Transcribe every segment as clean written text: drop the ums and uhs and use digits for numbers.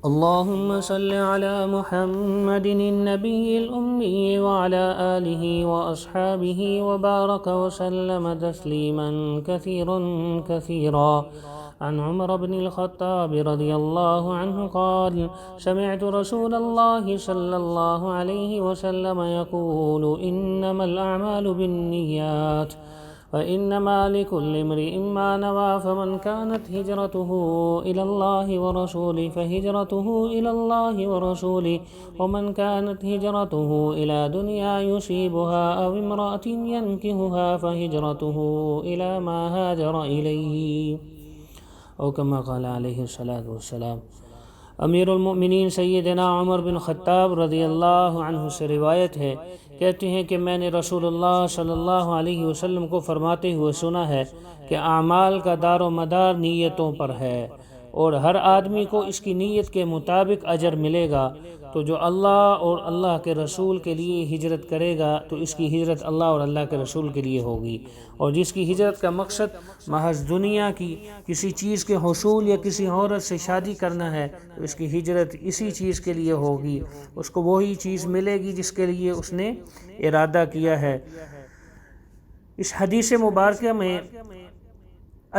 اللهم صل على محمد النبي الأمي وعلى آله وأصحابه وبارك وسلم تسليما كثيرا كثيرا. عن عمر بن الخطاب رضي الله عنه قال: سمعت رسول الله صلى الله عليه وسلم يقول: إنما الأعمال بالنيات وإنما لكل امرئ ما نوى، فمن كانت هجرته إلى الله ورسوله فهجرته إلى الله ورسوله، ومن كانت هجرته إلى دنيا يصيبها أو امرأة ينكحها فهجرته إلى ما هاجر إليه، او كما قال علیہ الصلاۃ والسلام. امیر المؤمنین سیدنا عمر بن خطاب رضی اللہ عنہ سے روایت ہے، کہتے ہیں کہ میں نے رسول اللہ صلی اللہ علیہ وسلم کو فرماتے ہوئے سنا ہے کہ اعمال کا دار و مدار نیتوں پر ہے، اور ہر آدمی کو اس کی نیت کے مطابق اجر ملے گا. تو جو اللہ اور اللہ کے رسول کے لیے ہجرت کرے گا تو اس کی ہجرت اللہ اور اللہ کے رسول کے لیے ہوگی، اور جس کی ہجرت کا مقصد محض دنیا کی کسی چیز کے حصول یا کسی عورت سے شادی کرنا ہے تو اس کی ہجرت اسی چیز کے لیے ہوگی، اس کو وہی چیز ملے گی جس کے لیے اس نے ارادہ کیا ہے. اس حدیث مبارکہ میں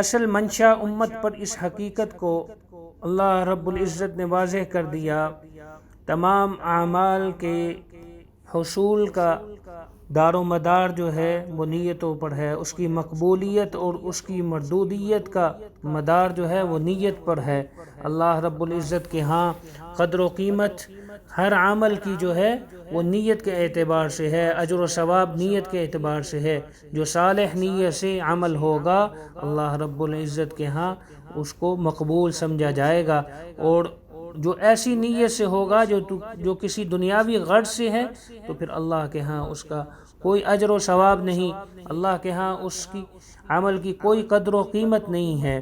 اصل منشا امت پر اس حقیقت کو اللہ رب العزت نے واضح کر دیا: تمام اعمال کے حصول کا دار و مدار جو ہے وہ نیتوں پر ہے، اس کی مقبولیت اور اس کی مردودیت کا مدار جو ہے وہ نیت پر ہے. اللہ رب العزت کے ہاں قدر و قیمت ہر عمل کی جو ہے وہ نیت کے اعتبار سے ہے، اجر و ثواب نیت کے اعتبار سے ہے. جو صالح نیت سے عمل ہوگا اللہ رب العزت کے ہاں اس کو مقبول سمجھا جائے گا، اور جو ایسی نیت سے ہوگا جو کسی دنیاوی غرض سے ہے تو پھر اللہ کے ہاں اس کا کوئی اجر و ثواب نہیں، اللہ کے ہاں اس کی عمل کی کوئی قدر و قیمت نہیں ہے.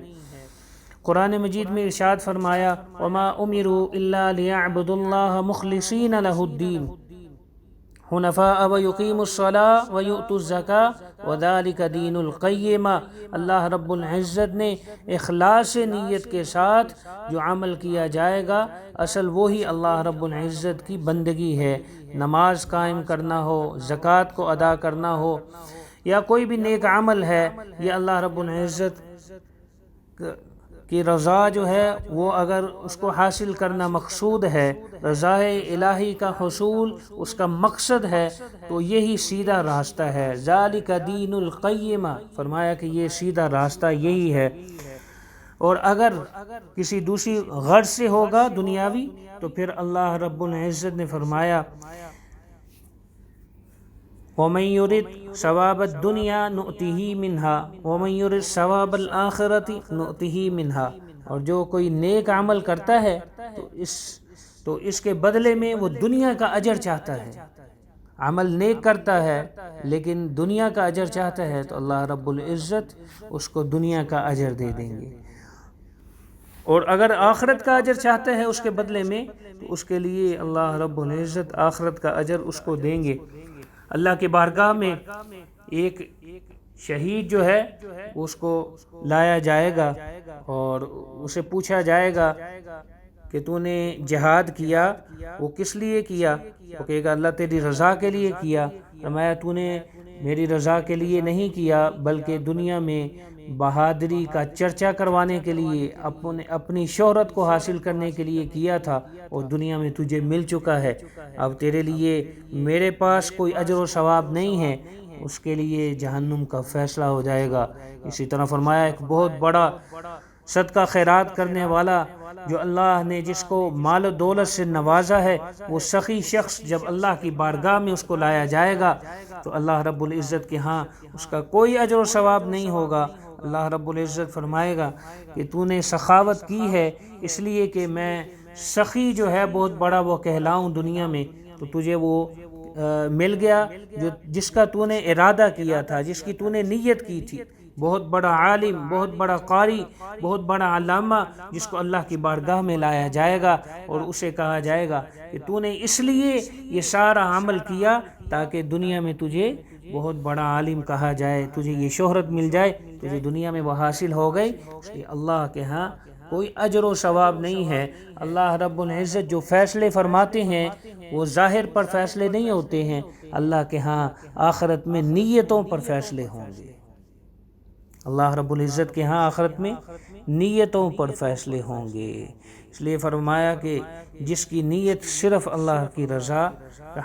قرآن مجید میں ارشاد فرمایا: وَمَا أُمِرُوا إِلَّا لِيَعْبُدُوا اللَّهَ مُخْلِصِينَ لَهُ الدِّينَ حنفاء وَيُقِيمُوا الصَّلَاةَ وَيُؤْتُوا الزَّكَاةَ وَذَلِكَ دِينُ الْقَيِّمَةِ. اللہ رب العزت نے اخلاص نیت کے ساتھ جو عمل کیا جائے گا اصل وہی اللہ رب العزت کی بندگی ہے. نماز قائم کرنا ہو، زکوٰۃ کو ادا کرنا ہو، یا کوئی بھی نیک عمل ہے، یہ اللہ رب العزت کی رضا جو ہے وہ اگر اس کو حاصل کرنا مقصود ہے، رضا الہی کا حصول اس کا مقصد ہے، تو یہی سیدھا راستہ ہے. ذالک دین القیمہ، فرمایا کہ یہ سیدھا راستہ یہی ہے. اور اگر کسی دوسری غرض سے ہوگا دنیاوی تو پھر اللہ رب العزت نے فرمایا: وَمَن يُرِدْ ثَوَابَ الدُّنْيَا نُؤْتِهِ مِنْهَا وَمَن يُرِدْ ثَوَابَ الْآخِرَةِ نُؤْتِهِ مِنْهَا. اور جو کوئی نیک عمل کرتا ہے تو اس کے بدلے میں وہ دنیا کا اجر چاہتا ہے. عمل نیک کرتا ہے لیکن دنیا کا اجر چاہتا ہے تو اللہ رب العزت اس کو دنیا کا اجر دے دیں گے، اور اگر آخرت کا اجر چاہتا ہے اس کے بدلے میں تو اس کے لیے اللہ رب العزت آخرت کا اجر اس کو دیں گے. اللہ کی بارگاہ میں ایک شہید جو ہے اس کو لایا جائے گا اور اسے پوچھا جائے گا کہ تو نے جہاد کیا وہ کس لیے کیا؟ وہ کہے گا اللہ تیری رضا کے لیے کیا. فرمایا تو نے میری رضا کے لیے نہیں کیا بلکہ دنیا میں بہادری کا چرچا کروانے کے لیے، اپنی شہرت کو حاصل کرنے کے لیے کیا تھا، اور دنیا میں تجھے مل چکا ہے. اب تیرے لیے میرے پاس کوئی اجر و ثواب نہیں ہے، اس کے لیے جہنم کا فیصلہ ہو جائے گا. اسی طرح فرمایا ایک بہت بڑا صدقہ خیرات کرنے والا جو اللہ نے جس کو مال و دولت سے نوازا ہے، وہ سخی شخص جب اللہ کی بارگاہ میں اس کو لایا جائے گا تو اللہ رب العزت کے ہاں اس کا کوئی اجر و ثواب نہیں ہوگا. اللہ رب العزت فرمائے گا کہ تو نے سخاوت کی ہے اس لیے کہ میں سخی جو ہے بہت بڑا وہ کہلاؤں دنیا میں، تو تجھے وہ مل گیا جس کا تو نے ارادہ کیا تھا، جس کی تو نے نیت کی تھی. بہت بڑا عالم، بہت بڑا قاری، بہت بڑا علامہ جس کو اللہ کی بارگاہ میں لایا جائے گا اور اسے کہا جائے گا کہ تو نے اس لیے یہ سارا عمل کیا تاکہ دنیا میں تجھے بہت بڑا عالم کہا جائے، تجھے یہ شہرت مل جائے، تجھے دنیا میں وہ حاصل ہو گئی. اس لیے اللہ کے ہاں کوئی اجر و ثواب نہیں ہے۔ اللہ رب العزت جو فیصلے فرماتے ہیں وہ ظاہر پر فیصلے نہیں ہوتے ہیں، اللہ کے ہاں آخرت میں نیتوں پر فیصلے ہوں گے۔ اللہ رب العزت کے ہاں آخرت میں نیتوں پر فیصلے ہوں گے۔ اس لیے فرمایا کہ جس کی نیت صرف اللہ کی رضا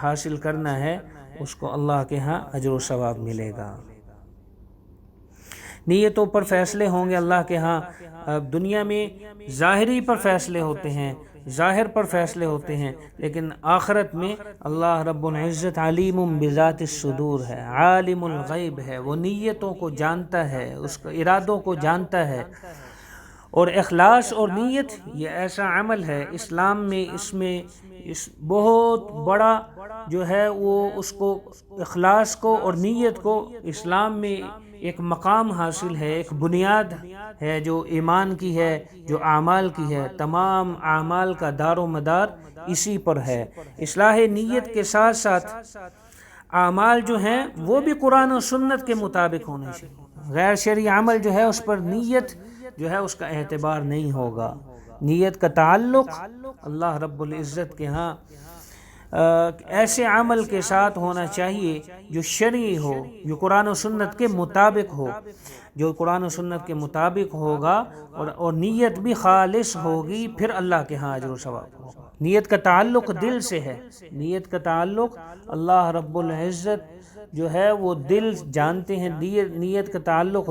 حاصل کرنا ہے اس کو اللہ کے ہاں اجر و ثواب ملے گا۔ نیتوں پر فیصلے ہوں گے اللہ کے ہاں۔ دنیا میں ظاہری پر فیصلے ہوتے ہیں، ظاہر پر فیصلے ہوتے ہیں، لیکن آخرت میں اللہ رب العزت علیم بذات الصدور ہے، عالم الغیب ہے، وہ نیتوں کو جانتا ہے، اس کے ارادوں کو جانتا ہے۔ اور اخلاص اور نیت یہ ایسا عمل ہے اسلام میں، اس بہت بڑا جو ہے وہ اس کو اخلاص کو اور نیت کو اسلام میں ایک مقام حاصل ہے، ایک بنیاد ہے جو ایمان کی ہے، جو اعمال کی ہے۔ تمام اعمال کا دار و مدار اسی پر ہے۔ اصلاح نیت کے ساتھ ساتھ اعمال جو ہیں وہ بھی قرآن و سنت کے مطابق ہونے چاہیے۔ غیر شرعی عمل جو ہے اس پر نیت جو ہے اس کا اعتبار نہیں ہوگا۔ نیت کا تعلق اللہ رب العزت کے ہاں ایسے عمل کے ساتھ ہونا چاہیے جو شرعی ہو، جو قرآن و سنت کے مطابق ہو، جو قرآن و سنت کے مطابق ہوگا، اور نیت بھی خالص ہوگی، پھر اللہ کے ہاں اجر و ثواب ہوگا۔ نیت کا تعلق دل سے ہے، نیت کا تعلق اللہ رب العزت جو ہے وہ دل جانتے ہیں، نیت کا تعلق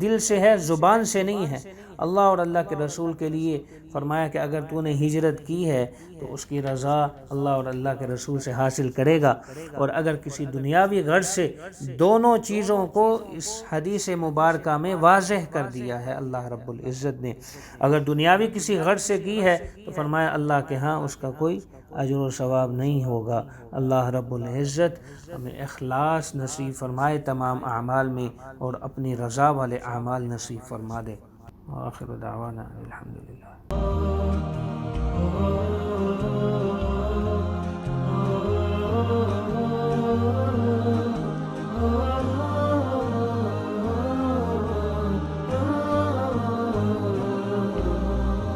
دل سے ہے، زبان سے نہیں ہے۔ اللہ اور اللہ کے رسول کے لیے فرمایا کہ اگر تو نے ہجرت کی ہے تو اس کی رضا اللہ اور اللہ کے رسول سے حاصل کرے گا، اور اگر کسی دنیاوی غرض سے، دونوں چیزوں کو اس حدیث مبارکہ میں واضح کر دیا ہے اللہ رب العزت نے۔ اگر دنیاوی کسی غرض سے کی ہے تو فرمایا اللہ کے ہاں اس کا کوئی اجر و ثواب نہیں ہوگا۔ اللہ رب العزت ہمیں اخلاص نصیب فرمائے تمام اعمال میں، اور اپنی رضا والے اعمال نصیب فرما دے۔ آخر دعوانا الحمدللہ۔